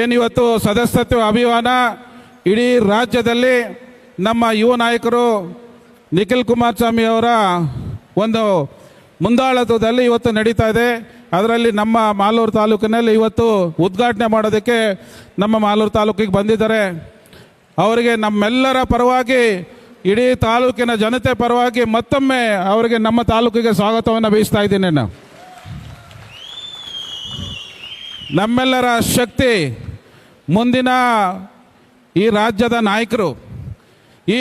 ಏನಿವತ್ತು ಸದಸ್ಯತ್ವ ಅಭಿಯಾನ ಇಡೀ ರಾಜ್ಯದಲ್ಲಿ ನಮ್ಮ ಯುವ ನಾಯಕರು ನಿಖಿಲ್ ಕುಮಾರಸ್ವಾಮಿ ಅವರ ಒಂದು ಮುಂದಾಳತ್ವದಲ್ಲಿ ಇವತ್ತು ನಡೀತಾ ಇದೆ. ಅದರಲ್ಲಿ ನಮ್ಮ ಮಾಲೂರು ತಾಲೂಕಿನಲ್ಲಿ ಇವತ್ತು ಉದ್ಘಾಟನೆ ಮಾಡೋದಕ್ಕೆ ನಮ್ಮ ಮಾಲೂರು ತಾಲೂಕಿಗೆ ಬಂದಿದ್ದಾರೆ. ಅವರಿಗೆ ನಮ್ಮೆಲ್ಲರ ಪರವಾಗಿ ಇಡೀ ತಾಲೂಕಿನ ಜನತೆ ಪರವಾಗಿ ಮತ್ತೊಮ್ಮೆ ಅವರಿಗೆ ನಮ್ಮ ತಾಲೂಕಿಗೆ ಸ್ವಾಗತವನ್ನು ಬಯಸ್ತಾ ಇದ್ದೀನಿ. ನಮ್ಮೆಲ್ಲರ ಶಕ್ತಿ ಮುಂದಿನ ಈ ರಾಜ್ಯದ ನಾಯಕರು. ಈ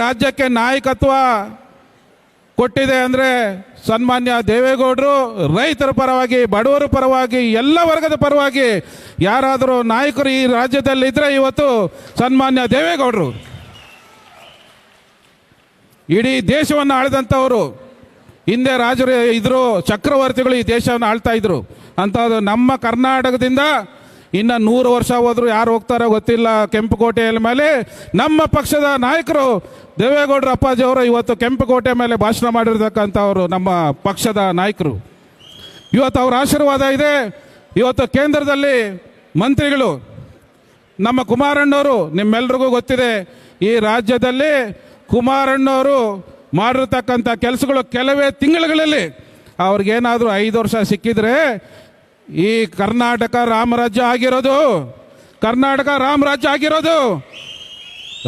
ರಾಜ್ಯಕ್ಕೆ ನಾಯಕತ್ವ ಕೊಟ್ಟಿದೆ ಅಂದರೆ ಸನ್ಮಾನ್ಯ ದೇವೇಗೌಡರು. ರೈತರ ಪರವಾಗಿ, ಬಡವರ ಪರವಾಗಿ, ಎಲ್ಲ ವರ್ಗದ ಪರವಾಗಿ ಯಾರಾದರೂ ನಾಯಕರು ಈ ರಾಜ್ಯದಲ್ಲಿ ಇದ್ದರೆ ಇವತ್ತು ಸನ್ಮಾನ್ಯ ದೇವೇಗೌಡರು. ಇಡೀ ದೇಶವನ್ನು ಆಳಿದಂಥವರು. ಹಿಂದೆ ರಾಜರು ಇದ್ರು, ಚಕ್ರವರ್ತಿಗಳು ಈ ದೇಶವನ್ನು ಆಳ್ತಾ ಇದ್ರು. ಅಂಥದ್ದು ನಮ್ಮ ಕರ್ನಾಟಕದಿಂದ ಇನ್ನು 100 ವರ್ಷ ಹೋದ್ರು ಯಾರು ಹೋಗ್ತಾರೋ ಗೊತ್ತಿಲ್ಲ. ಕೆಂಪುಕೋಟೆಯ ಮೇಲೆ ನಮ್ಮ ಪಕ್ಷದ ನಾಯಕರು ದೇವೇಗೌಡರ ಅಪ್ಪಾಜಿಯವರು ಇವತ್ತು ಕೆಂಪುಕೋಟೆ ಮೇಲೆ ಭಾಷಣ ಮಾಡಿರ್ತಕ್ಕಂಥವ್ರು ನಮ್ಮ ಪಕ್ಷದ ನಾಯಕರು. ಇವತ್ತು ಅವರ ಆಶೀರ್ವಾದ ಇದೆ. ಇವತ್ತು ಕೇಂದ್ರದಲ್ಲಿ ಮಂತ್ರಿಗಳು ನಮ್ಮ ಕುಮಾರಣ್ಣವರು. ನಿಮ್ಮೆಲ್ರಿಗೂ ಗೊತ್ತಿದೆ, ಈ ರಾಜ್ಯದಲ್ಲಿ ಕುಮಾರಣ್ಣವರು ಮಾಡಿರ್ತಕ್ಕಂಥ ಕೆಲಸಗಳು ಕೆಲವೇ ತಿಂಗಳುಗಳಲ್ಲಿ ಅವ್ರಿಗೇನಾದರೂ 5 ವರ್ಷ ಸಿಕ್ಕಿದ್ರೆ ಈ ಕರ್ನಾಟಕ ರಾಮರಾಜ್ಯ ಆಗಿರೋದು.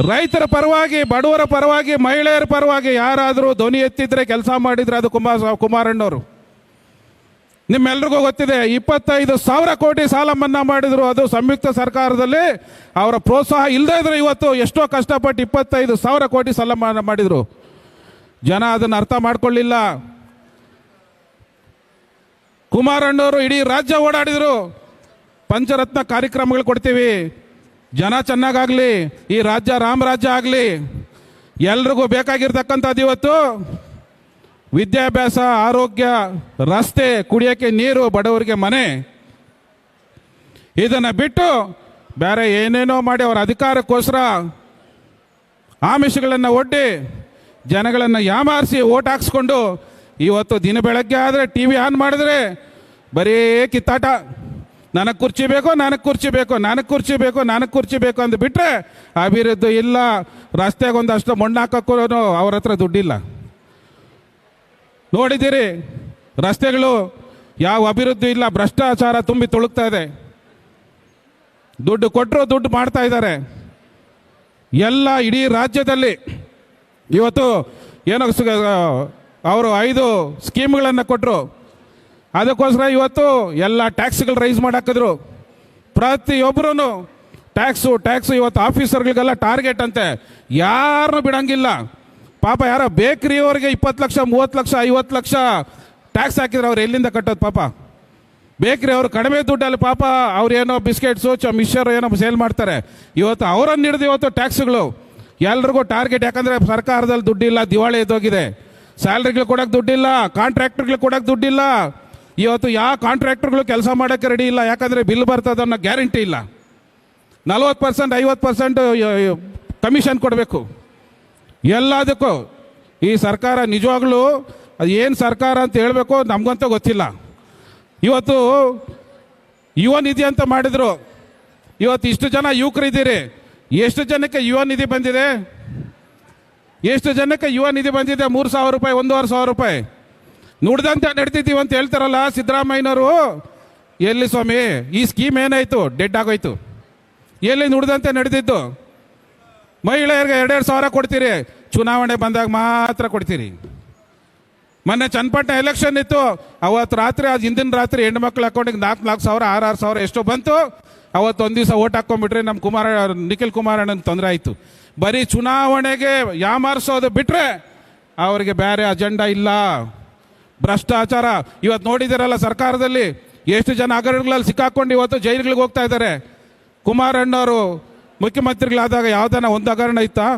ರೈತರ ಪರವಾಗಿ, ಬಡವರ ಪರವಾಗಿ, ಮಹಿಳೆಯರ ಪರವಾಗಿ ಯಾರಾದರೂ ಧ್ವನಿ ಎತ್ತಿದ್ರೆ, ಕೆಲಸ ಮಾಡಿದ್ರೆ ಅದು ಕುಮಾರಣ್ಣವರು. ನಿಮ್ಮೆಲ್ರಿಗೂ ಗೊತ್ತಿದೆ, 25,000 ಕೋಟಿ ಸಾಲ ಮನ್ನಾ ಮಾಡಿದ್ರು. ಅದು ಸಂಯುಕ್ತ ಸರ್ಕಾರದಲ್ಲಿ ಅವರ ಪ್ರೋತ್ಸಾಹ ಇಲ್ಲದೇ ಇದ್ರು ಇವತ್ತು ಎಷ್ಟೋ ಕಷ್ಟಪಟ್ಟು 25,000 ಕೋಟಿ ಸಾಲ ಮನ್ನಾ ಮಾಡಿದ್ರು. ಜನ ಅದನ್ನು ಅರ್ಥ ಮಾಡ್ಕೊಳ್ಳಿಲ್ಲ. ಕುಮಾರಣ್ಣವರು ಇಡೀ ರಾಜ್ಯ ಓಡಾಡಿದರು. ಪಂಚರತ್ನ ಕಾರ್ಯಕ್ರಮಗಳು ಕೊಡ್ತೀವಿ, ಜನ ಚೆನ್ನಾಗಾಗಲಿ, ಈ ರಾಜ್ಯ ರಾಮರಾಜ್ಯ ಆಗಲಿ. ಎಲ್ರಿಗೂ ಬೇಕಾಗಿರ್ತಕ್ಕಂಥದ್ದು ಇವತ್ತು ವಿದ್ಯಾಭ್ಯಾಸ, ಆರೋಗ್ಯ, ರಸ್ತೆ, ಕುಡಿಯೋಕ್ಕೆ ನೀರು, ಬಡವರಿಗೆ ಮನೆ. ಇದನ್ನು ಬಿಟ್ಟು ಬೇರೆ ಏನೇನೋ ಮಾಡಿ ಅವರ ಅಧಿಕಾರಕ್ಕೋಸ್ಕರ ಆಮಿಷಗಳನ್ನು ಒಡ್ಡಿ ಜನಗಳನ್ನು ಯಾಮಾರಿಸಿ ಓಟ್ ಹಾಕ್ಸ್ಕೊಂಡು ಇವತ್ತು ದಿನ ಬೆಳಗ್ಗೆ ಆದರೆ ಟಿ ವಿ ಆನ್ ಮಾಡಿದ್ರೆ ಬರೀ ಕಿತ್ತಾಟ. ನನಗೆ ಕುರ್ಚಿ ಬೇಕು ಅಂತ ಬಿಟ್ಟರೆ ಅಭಿವೃದ್ಧಿ ಇಲ್ಲ. ರಸ್ತೆಗೆ ಒಂದಷ್ಟು ಮಣ್ಣು ಹಾಕೋಕ್ಕೂ ಅವ್ರ ಹತ್ರ ದುಡ್ಡಿಲ್ಲ. ನೋಡಿದ್ದೀರಿ, ರಸ್ತೆಗಳು ಯಾವ ಅಭಿವೃದ್ಧಿ ಇಲ್ಲ. ಭ್ರಷ್ಟಾಚಾರ ತುಂಬಿ ತುಳುಕ್ತಾ ಇದೆ. ದುಡ್ಡು ಕೊಟ್ಟರು ದುಡ್ಡು ಮಾಡ್ತಾ ಇದ್ದಾರೆ. ಎಲ್ಲ ಇಡೀ ರಾಜ್ಯದಲ್ಲಿ ಇವತ್ತು ಏನೋ ಅವರು 5 ಸ್ಕೀಮ್ಗಳನ್ನು ಕೊಟ್ಟರು. ಅದಕ್ಕೋಸ್ಕರ ಇವತ್ತು ಎಲ್ಲ ಟ್ಯಾಕ್ಸ್ಗಳು ರೈಸ್ ಮಾಡಾಕಿದ್ರು. ಪ್ರತಿಯೊಬ್ಬರೂ ಟ್ಯಾಕ್ಸು ಇವತ್ತು ಆಫೀಸರ್ಗಳಿಗೆಲ್ಲ ಟಾರ್ಗೆಟ್ ಅಂತೆ. ಯಾರನ್ನೂ ಬಿಡಂಗಿಲ್ಲ. ಪಾಪ ಯಾರೋ ಬೇಕ್ರಿಯವರಿಗೆ 20 ಲಕ್ಷ, 30 ಲಕ್ಷ, 50 ಲಕ್ಷ ಟ್ಯಾಕ್ಸ್ ಹಾಕಿದ್ರೆ ಅವ್ರು ಎಲ್ಲಿಂದ ಕಟ್ಟೋದು ಪಾಪ? ಬೇಕ್ರಿ ಅವರು ಕಡಿಮೆ ದುಡ್ಡಲ್ಲಿ ಪಾಪ ಅವ್ರೇನೋ ಬಿಸ್ಕೆಟ್ಸು, ಮಿಕ್ಸರ್ ಏನೋ ಸೇಲ್ ಮಾಡ್ತಾರೆ. ಇವತ್ತು ಅವರನ್ನು ಹಿಡಿದು ಇವತ್ತು ಟ್ಯಾಕ್ಸ್ಗಳು ಎಲ್ರಿಗೂ ಟಾರ್ಗೆಟ್. ಯಾಕಂದರೆ ಸರ್ಕಾರದಲ್ಲಿ ದುಡ್ಡಿಲ್ಲ, ದಿವಾಳಿ ಎದ್ದೋಗಿದೆ. ಸ್ಯಾಲ್ರಿಗಳು ಕೊಡೋಕೆ ದುಡ್ಡಿಲ್ಲ, ಕಾಂಟ್ರಾಕ್ಟರ್ಗಳು ಕೊಡೋಕೆ ದುಡ್ಡಿಲ್ಲ. ಇವತ್ತು ಯಾವ ಕಾಂಟ್ರಾಕ್ಟರ್ಗಳು ಕೆಲಸ ಮಾಡೋಕ್ಕೆ ರೆಡಿ ಇಲ್ಲ. ಯಾಕಂದರೆ ಬಿಲ್ ಬರ್ತದನ್ನೋ ಗ್ಯಾರಂಟಿ ಇಲ್ಲ. 40%, 50% ಕಮಿಷನ್ ಕೊಡಬೇಕು ಎಲ್ಲದಕ್ಕೂ. ಈ ಸರ್ಕಾರ ನಿಜವಾಗ್ಲೂ ಅದು ಏನು ಸರ್ಕಾರ ಅಂತ ಹೇಳಬೇಕು ನಮಗಂತೂ ಗೊತ್ತಿಲ್ಲ. ಇವತ್ತು ಯುವ ನಿಧಿ ಅಂತ ಮಾಡಿದ್ರು. ಇವತ್ತು ಇಷ್ಟು ಜನ ಯುವಕರಿದ್ದೀರಿ, ಎಷ್ಟು ಜನಕ್ಕೆ ಯುವ ನಿಧಿ ಬಂದಿದೆ? 3,000 ರೂಪಾಯಿ, 1,500 ರೂಪಾಯಿ. ನುಡ್ದಂತೆ ನಡ್ತಿದ್ದೀವಿ ಅಂತ ಹೇಳ್ತಾರಲ್ಲ ಸಿದ್ದರಾಮಯ್ಯನವರು. ಎಲ್ಲಿ ಸ್ವಾಮಿ ಈ ಸ್ಕೀಮ್ ಏನಾಯಿತು? ಡೆಡ್ ಆಗೋಯ್ತು. ಎಲ್ಲಿ ನುಡ್ದಂತೆ ನಡೆದಿದ್ದು? ಮಹಿಳೆಯರಿಗೆ 2,000 ಕೊಡ್ತೀರಿ, ಚುನಾವಣೆ ಬಂದಾಗ ಮಾತ್ರ ಕೊಡ್ತೀರಿ. ಮೊನ್ನೆ ಚನ್ನಪಟ್ಟಣ ಎಲೆಕ್ಷನ್ ಇತ್ತು, ಅವತ್ತು ರಾತ್ರಿ, ಅದು ಹಿಂದಿನ ರಾತ್ರಿ ಹೆಣ್ಮಕ್ಳ ಅಕೌಂಟಿಗೆ 4,000, 6,000 ಎಷ್ಟೋ ಬಂತು. ಅವತ್ತು ಒಂದು ದಿವಸ ಓಟ್ ಹಾಕ್ಕೊಂಡ್ಬಿಟ್ರೆ ನಮ್ಮ ನಿಖಿಲ್ ಕುಮಾರಣ್ಣನ ತೊಂದರೆ ಆಯಿತು. ಬರೀ ಚುನಾವಣೆಗೆ ಯಾಮಾರಿಸೋದು ಬಿಟ್ಟರೆ ಅವರಿಗೆ ಬೇರೆ ಅಜೆಂಡಾ ಇಲ್ಲ. ಭ್ರಷ್ಟಾಚಾರ ಇವತ್ತು ನೋಡಿದಿರಲ್ಲ, ಸರ್ಕಾರದಲ್ಲಿ ಎಷ್ಟು ಜನ ಹಗರಣಗಳಲ್ಲಿ ಸಿಕ್ಕಾಕೊಂಡು ಇವತ್ತು ಜೈಲುಗಳಿಗೆ ಹೋಗ್ತಾ ಇದ್ದಾರೆ. ಕುಮಾರಣ್ಣವರು ಮುಖ್ಯಮಂತ್ರಿಗಳಾದಾಗ ಯಾವುದನ್ನ ಒಂದು ಹಗರಣ ಇತ್ತಾ?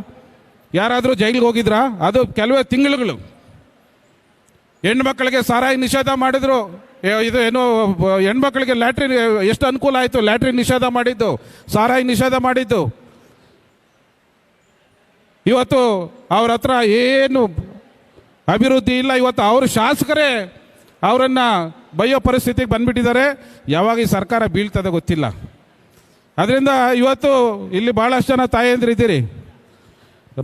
ಯಾರಾದರೂ ಜೈಲಿಗೆ ಹೋಗಿದ್ರಾ? ಅದು ಕೆಲವೇ ತಿಂಗಳುಗಳು. ಹೆಣ್ಮಕ್ಳಿಗೆ ಸಾರಾಯಿ ನಿಷೇಧ ಮಾಡಿದ್ರು. ಇದು ಏನು ಹೆಣ್ಮಕ್ಳಿಗೆ ಲ್ಯಾಟ್ರಿನ್ ಎಷ್ಟು ಅನುಕೂಲ ಆಯಿತು. ಲ್ಯಾಟ್ರಿನ್ ನಿಷೇಧ ಮಾಡಿದ್ದು, ಸಾರಾಯಿ ನಿಷೇಧ ಮಾಡಿದ್ದು. ಇವತ್ತು ಅವ್ರ ಹತ್ರ ಏನು ಅಭಿವೃದ್ಧಿ ಇಲ್ಲ. ಇವತ್ತು ಅವರು ಶಾಸಕರೇ ಅವರನ್ನು ಬೈಯೋ ಪರಿಸ್ಥಿತಿಗೆ ಬಂದ್ಬಿಟ್ಟಿದ್ದಾರೆ. ಯಾವಾಗ ಈ ಸರ್ಕಾರ ಬೀಳ್ತದೆ ಗೊತ್ತಿಲ್ಲ. ಅದರಿಂದ ಇವತ್ತು ಇಲ್ಲಿ ಭಾಳಷ್ಟು ಜನ ತಾಯಂದಿರಿದ್ದೀರಿ.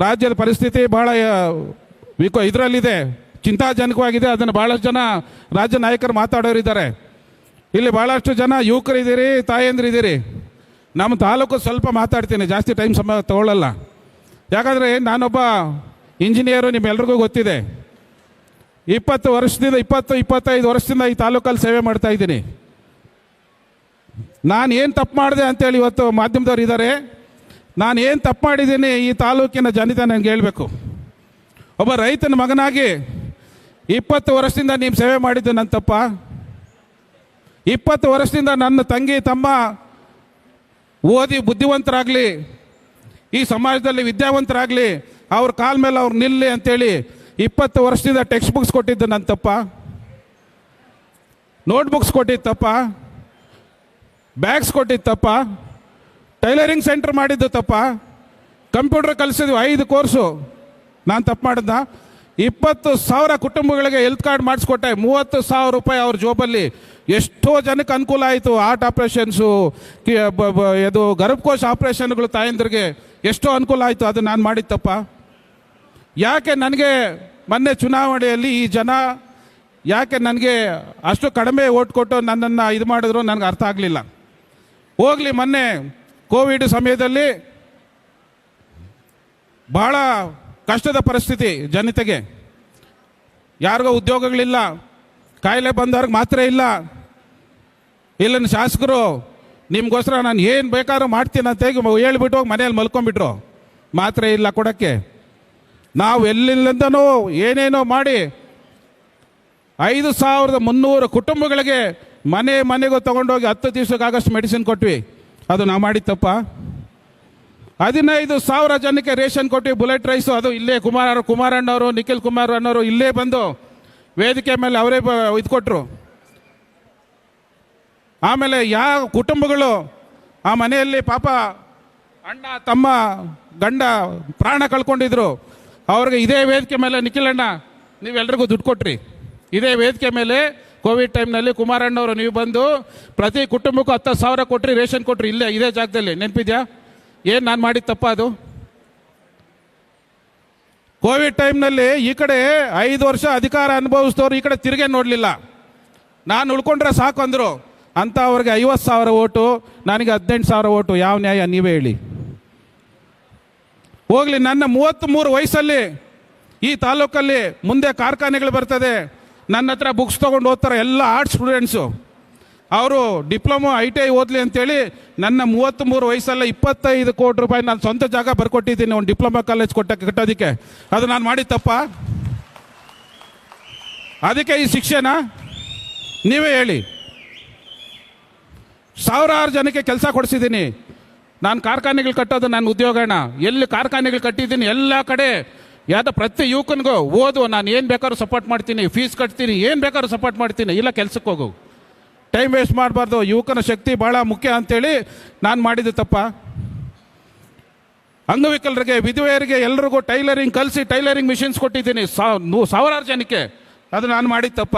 ರಾಜ್ಯದ ಪರಿಸ್ಥಿತಿ ಭಾಳ ಇದರಲ್ಲಿದೆ, ಚಿಂತಾಜನಕವಾಗಿದೆ. ಅದನ್ನು ಭಾಳಷ್ಟು ಜನ ರಾಜ್ಯ ನಾಯಕರು ಮಾತಾಡೋರಿದ್ದಾರೆ. ಇಲ್ಲಿ ಭಾಳಷ್ಟು ಜನ ಯುವಕರಿದ್ದೀರಿ, ತಾಯಂದಿರಿದ್ದೀರಿ. ನಮ್ಮ ತಾಲೂಕು ಸ್ವಲ್ಪ ಮಾತಾಡ್ತೀನಿ, ಜಾಸ್ತಿ ಟೈಮ್ ಸಮಯ ತಗೊಳ್ಳಲ್ಲ. ಯಾಕಂದರೆ ನಾನೊಬ್ಬ ಇಂಜಿನಿಯರು, ನಿಮ್ಮೆಲ್ರಿಗೂ ಗೊತ್ತಿದೆ. 25 ವರ್ಷದಿಂದ ಈ ತಾಲೂಕಲ್ಲಿ ಸೇವೆ ಮಾಡ್ತಾ ಇದ್ದೀನಿ. ನಾನು ಏನು ತಪ್ಪು ಮಾಡಿದೆ ಅಂತೇಳಿ ಇವತ್ತು ಮಾಧ್ಯಮದವ್ರು ಇದ್ದಾರೆ. ನಾನು ಏನು ತಪ್ಪು ಮಾಡಿದ್ದೀನಿ ಈ ತಾಲೂಕಿನ ಜನತೆ ನನಗೆ ಹೇಳಬೇಕು. ಒಬ್ಬ ರೈತನ ಮಗನಾಗಿ 20 ವರ್ಷದಿಂದ ನೀವು ಸೇವೆ ಮಾಡಿದ್ದು ನನ್ನ ತಪ್ಪ? 20 ವರ್ಷದಿಂದ ನನ್ನ ತಂಗಿ ತಮ್ಮ ಓದಿ ಬುದ್ಧಿವಂತರಾಗಲಿ, ಈ ಸಮಾಜದಲ್ಲಿ ವಿದ್ಯಾವಂತರಾಗಲಿ, ಅವ್ರ ಕಾಲ ಮೇಲೆ ಅವ್ರು ನಿಲ್ಲಿ ಅಂತೇಳಿ 20 ವರ್ಷದಿಂದ ಟೆಕ್ಸ್ಟ್ ಬುಕ್ಸ್ ಕೊಟ್ಟಿದ್ದು ನನ್ನ ತಪ್ಪ? ನೋಟ್ಬುಕ್ಸ್ ಕೊಟ್ಟಿದ್ದು ತಪ್ಪ? ಬ್ಯಾಗ್ಸ್ ಕೊಟ್ಟಿದ್ದು ತಪ್ಪ? ಟೈಲರಿಂಗ್ ಸೆಂಟರ್ ಮಾಡಿದ್ದು ತಪ್ಪ? ಕಂಪ್ಯೂಟರ್ ಕಲಿಸಿದ್ವಿ 5 ಕೋರ್ಸು, ನಾನು ತಪ್ಪು ಮಾಡಿದ್ದ? 20,000 ಕುಟುಂಬಗಳಿಗೆ ಹೆಲ್ತ್ ಕಾರ್ಡ್ ಮಾಡಿಸ್ಕೊಟ್ಟೆ. 30,000 ರೂಪಾಯಿ ಅವ್ರ ಜೋಬಲ್ಲಿ. ಎಷ್ಟೋ ಜನಕ್ಕೆ ಅನುಕೂಲ ಆಯಿತು. ಹಾರ್ಟ್ ಆಪ್ರೇಷನ್ಸು, ಇದು ಗರ್ಭಕೋಶ ಆಪ್ರೇಷನ್ಗಳು ತಾಯಂದ್ರಿಗೆ ಎಷ್ಟೋ ಅನುಕೂಲ ಆಯಿತು. ಅದು ನಾನು ಮಾಡಿದ್ದಪ್ಪ? ಯಾಕೆ ನನಗೆ ಮೊನ್ನೆ ಚುನಾವಣೆಯಲ್ಲಿ ಈ ಜನ ಯಾಕೆ ನನಗೆ ಅಷ್ಟು ಕಡಿಮೆ ಓಟ್ ಕೊಟ್ಟು ನನ್ನನ್ನು ಇದು ಮಾಡಿದ್ರು ನನಗೆ ಅರ್ಥ ಆಗಲಿಲ್ಲ. ಹೋಗಲಿ, ಮೊನ್ನೆ ಕೋವಿಡ್ ಸಮಯದಲ್ಲಿ ಭಾಳ ಕಷ್ಟದ ಪರಿಸ್ಥಿತಿ ಜನತೆಗೆ. ಯಾರಿಗೋ ಉದ್ಯೋಗಗಳಿಲ್ಲ, ಕಾಯಿಲೆ ಬಂದವ್ರಿಗೆ ಮಾತ್ರ ಇಲ್ಲ. ಇಲ್ಲಿನ ಶಾಸಕರು ನಿಮಗೋಸ್ಕರ ನಾನು ಏನು ಬೇಕಾದ್ರೂ ಮಾಡ್ತೀನಿ ಅಂತ ಹೇಳ್ಬಿಟ್ಟು ಹೋಗಿ ಮನೇಲಿ ಮಲ್ಕೊಂಡ್ಬಿಟ್ರು. ಮಾತ್ರ ಇಲ್ಲ ಕೊಡೋಕ್ಕೆ. ನಾವು ಎಲ್ಲಿಂದನೋ ಏನೇನೋ ಮಾಡಿ 5,300 ಕುಟುಂಬಗಳಿಗೆ ಮನೆಗೂ ತೊಗೊಂಡೋಗಿ 10 ದಿವಸಕ್ಕಾಗಷ್ಟು ಮೆಡಿಸಿನ್ ಕೊಟ್ವಿ. ಅದು ನಾವು ಮಾಡಿತ್ತಪ್ಪ? 15,000 ಜನಕ್ಕೆ ರೇಷನ್ ಕೊಟ್ಟು ಬುಲೆಟ್ ರೈಸು. ಅದು ಇಲ್ಲೇ ಕುಮಾರಣ್ಣವರು, ನಿಖಿಲ್ ಕುಮಾರ್ ಅನ್ನೋರು ಇಲ್ಲೇ ಬಂದು ವೇದಿಕೆ ಮೇಲೆ ಅವರೇ ಇದು ಕೊಟ್ಟರು. ಆಮೇಲೆ ಯಾವ ಕುಟುಂಬಗಳು ಆ ಮನೆಯಲ್ಲಿ ಪಾಪ ಅಣ್ಣ ತಮ್ಮ ಗಂಡ ಪ್ರಾಣ ಕಳ್ಕೊಂಡಿದ್ರು, ಅವ್ರಿಗೆ ಇದೇ ವೇದಿಕೆ ಮೇಲೆ ನಿಖಿಲಣ್ಣ ನೀವೆಲ್ರಿಗೂ ದುಡ್ಡು ಕೊಟ್ರಿ. ಇದೇ ವೇದಿಕೆ ಮೇಲೆ ಕೋವಿಡ್ ಟೈಮ್ನಲ್ಲಿ ಕುಮಾರಣ್ಣವರು ನೀವು ಬಂದು ಪ್ರತಿ ಕುಟುಂಬಕ್ಕೂ 10,000 ಕೊಟ್ರಿ, ರೇಷನ್ ಕೊಟ್ರಿ. ಇಲ್ಲೇ ಇದೇ ಜಾಗದಲ್ಲಿ. ನೆನಪಿದ್ಯಾ? ಏನು ನಾನು ಮಾಡಿದ ತಪ್ಪ ಅದು? ಕೋವಿಡ್ ಟೈಮ್ನಲ್ಲಿ ಈ ಕಡೆ 5 ವರ್ಷ ಅಧಿಕಾರ ಅನುಭವಿಸಿದವರು ಈ ಕಡೆ ತಿರುಗೇ ನೋಡಲಿಲ್ಲ. ನಾನು ಉಳ್ಕೊಂಡ್ರೆ ಸಾಕು ಅಂದರು. ಅಂತ ಅವ್ರಿಗೆ 50,000 ಓಟು, ನನಗೆ 18,000 ಓಟು. ಯಾವ ನ್ಯಾಯ ನೀವೇ ಹೇಳಿ? ಹೋಗಲಿ, ನನ್ನ 33 ವಯಸ್ಸಲ್ಲಿ ಈ ತಾಲೂಕಲ್ಲಿ ಮುಂದೆ ಕಾರ್ಖಾನೆಗಳು ಬರ್ತದೆ. ನನ್ನ ಹತ್ರ ಬುಕ್ಸ್ ತೊಗೊಂಡು ಓದ್ತಾರೆ ಎಲ್ಲ ಆರ್ಟ್ಸ್ ಸ್ಟೂಡೆಂಟ್ಸು. ಅವರು ಡಿಪ್ಲೊಮೊ ITI ಓದಲಿ ಅಂತೇಳಿ ನನ್ನ 33 ವಯಸ್ಸಲ್ಲ 25 ಕೋಟಿ ರೂಪಾಯಿ ನಾನು ಸ್ವಂತ ಜಾಗ ಬರ್ಕೊಟ್ಟಿದ್ದೀನಿ ಒಂದು ಡಿಪ್ಲೊಮಾ ಕಾಲೇಜ್ ಕಟ್ಟೋದಕ್ಕೆ. ಅದು ನಾನು ಮಾಡಿದ ತಪ್ಪ? ಅದಕ್ಕೆ ಈ ಶಿಕ್ಷೆನಾ? ನೀವೇ ಹೇಳಿ. ಸಾವಿರಾರು ಜನಕ್ಕೆ ಕೆಲಸ ಕೊಡಿಸಿದ್ದೀನಿ. ನಾನು ಕಾರ್ಖಾನೆಗಳು ಕಟ್ಟೋದು ನನ್ನ ಉದ್ಯೋಗನ. ಎಲ್ಲಿ ಕಾರ್ಖಾನೆಗಳು ಕಟ್ಟಿದ್ದೀನಿ ಎಲ್ಲ ಕಡೆ ಯಾವ್ದೋ ಪ್ರತಿ ಯುವಕನಿಗೂ ಓದು, ನಾನು ಏನು ಬೇಕಾದ್ರೂ ಸಪೋರ್ಟ್ ಮಾಡ್ತೀನಿ, ಫೀಸ್ ಕಟ್ತೀನಿ, ಏನು ಬೇಕಾದ್ರೂ ಸಪೋರ್ಟ್ ಮಾಡ್ತೀನಿ. ಇಲ್ಲ, ಕೆಲಸಕ್ಕೆ ಹೋಗು, ಟೈಮ್ ವೇಸ್ಟ್ ಮಾಡಬಾರ್ದು, ಯುವಕನ ಶಕ್ತಿ ಭಾಳ ಮುಖ್ಯ ಅಂತೇಳಿ ನಾನು ಮಾಡಿದ್ದು ತಪ್ಪ? ಅಂಗವಿಕಲರಿಗೆ, ವಿಧವೆಯರಿಗೆ ಎಲ್ರಿಗೂ ಟೈಲರಿಂಗ್ ಕಲಿಸಿ ಟೈಲರಿಂಗ್ ಮಿಷಿನ್ಸ್ ಕೊಟ್ಟಿದ್ದೀನಿ ಸಾವಿರಾರು ಜನಕ್ಕೆ. ಅದು ನಾನು ಮಾಡಿದ್ದು ತಪ್ಪ?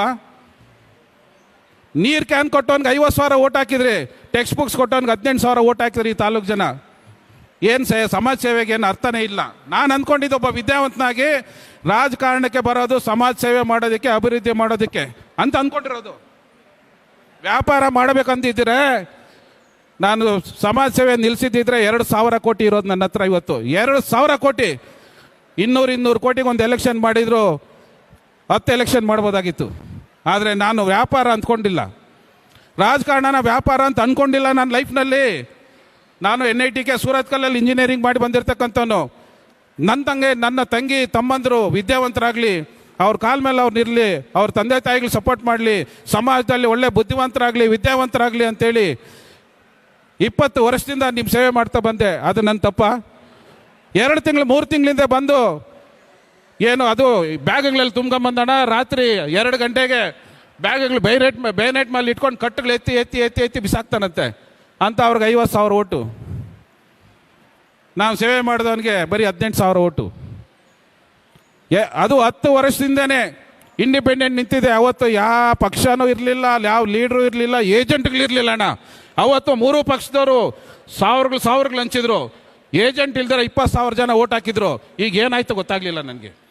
ನೀರು ಕ್ಯಾನ್ ಕೊಟ್ಟವನ್ಗೆ 50,000 ಓಟ್ ಹಾಕಿದ್ರಿ, ಟೆಕ್ಸ್ಟ್ ಬುಕ್ಸ್ ಕೊಟ್ಟವನ್ಗೆ 18,000 ಓಟ್ ಹಾಕಿದ್ರಿ ಈ ತಾಲೂಕು ಜನ. ಏನು ಸಮಾಜ ಸೇವೆಗೆ ಏನು ಅರ್ಥನೇ ಇಲ್ಲ. ನಾನು ಅಂದ್ಕೊಂಡಿದ್ದು ಒಬ್ಬ ವಿದ್ಯಾವಂತನಾಗಿ ರಾಜಕಾರಣಕ್ಕೆ ಬರೋದು ಸಮಾಜ ಸೇವೆ ಮಾಡೋದಕ್ಕೆ, ಅಭಿವೃದ್ಧಿ ಮಾಡೋದಕ್ಕೆ ಅಂತ ಅಂದ್ಕೊಂಡಿರೋದು. ವ್ಯಾಪಾರ ಮಾಡಬೇಕಂತಿದ್ದರೆ ನಾನು ಸಮಾಜ ಸೇವೆ ನಿಲ್ಲಿಸಿದ್ದಿದ್ರೆ 2,000 ಕೋಟಿ ಇರೋದು ನನ್ನ ಹತ್ರ. ಇವತ್ತು 2,000 ಕೋಟಿ, 200 ಕೋಟಿಗೆ ಒಂದು ಎಲೆಕ್ಷನ್ ಮಾಡಿದ್ರು 10 ಎಲೆಕ್ಷನ್ ಮಾಡ್ಬೋದಾಗಿತ್ತು. ಆದರೆ ನಾನು ವ್ಯಾಪಾರ ಅಂದ್ಕೊಂಡಿಲ್ಲ, ರಾಜಕಾರಣನ ವ್ಯಾಪಾರ ಅಂತ ಅಂದ್ಕೊಂಡಿಲ್ಲ ನನ್ನ ಲೈಫ್ನಲ್ಲಿ. ನಾನು NITK ಸೂರತ್ಕಲ್ಲಲ್ಲಿ ಇಂಜಿನಿಯರಿಂಗ್ ಮಾಡಿ ಬಂದಿರತಕ್ಕಂಥವನು. ನನ್ನ ತಂಗಿ ತಮ್ಮಂದರು ವಿದ್ಯಾವಂತರಾಗಲಿ, ಅವ್ರ ಕಾಲ ಮೇಲೆ ಅವ್ರು ನಿರಲಿ, ಅವ್ರ ತಂದೆ ತಾಯಿಗಳು ಸಪೋರ್ಟ್ ಮಾಡಲಿ, ಸಮಾಜದಲ್ಲಿ ಒಳ್ಳೆ ಬುದ್ಧಿವಂತರಾಗಲಿ, ವಿದ್ಯಾವಂತರಾಗಲಿ ಅಂತೇಳಿ 20 ವರ್ಷದಿಂದ ನಿಮ್ಮ ಸೇವೆ ಮಾಡ್ತಾ ಬಂದೆ. ಅದು ನನ್ನ ತಪ್ಪ? 2 ತಿಂಗಳು 3 ತಿಂಗಳಿಂದ ಬಂದು ಏನು ಅದು ಬ್ಯಾಗ್ಗಳಲ್ಲಿ ತುಂಬ್ಕೊಂಬಂದಣ, ರಾತ್ರಿ 2 ಗಂಟೆಗೆ ಬ್ಯಾಗ್ಗಳು ಬೇನೆಟ್ ಮೇಲೆ ಇಟ್ಕೊಂಡು ಕಟ್ಟುಗಳು ಎತ್ತಿ ಎತ್ತಿ ಎತ್ತಿ ಎತ್ತಿ ಬಿಸಾಕ್ತಾನಂತೆ. ಅಂತ ಅವ್ರಿಗೆ 50,000 ಓಟು. ನಾವು ಸೇವೆ ಮಾಡಿದವನಿಗೆ ಬರೀ 18,000 ಓಟು. ಅದು 10 ವರ್ಷದಿಂದನೇ ಇಂಡಿಪೆಂಡೆಂಟ್ ನಿಂತಿದೆ. ಅವತ್ತು ಯಾವ ಪಕ್ಷನೂ ಇರಲಿಲ್ಲ, ಯಾವ ಲೀಡ್ರು ಇರಲಿಲ್ಲ, ಏಜೆಂಟ್ಗಳಿರಲಿಲ್ಲ ಅಣ್ಣ. ಅವತ್ತು ಮೂರೂ ಪಕ್ಷದವರು ಸಾವಿರಗಳು ಹಂಚಿದ್ರು. ಏಜೆಂಟ್ ಇಲ್ದಿರ 20,000 ಜನ ಓಟ್ ಹಾಕಿದ್ರು. ಈಗ ಏನಾಯ್ತು ಗೊತ್ತಾಗ್ಲಿಲ್ಲ ನನಗೆ.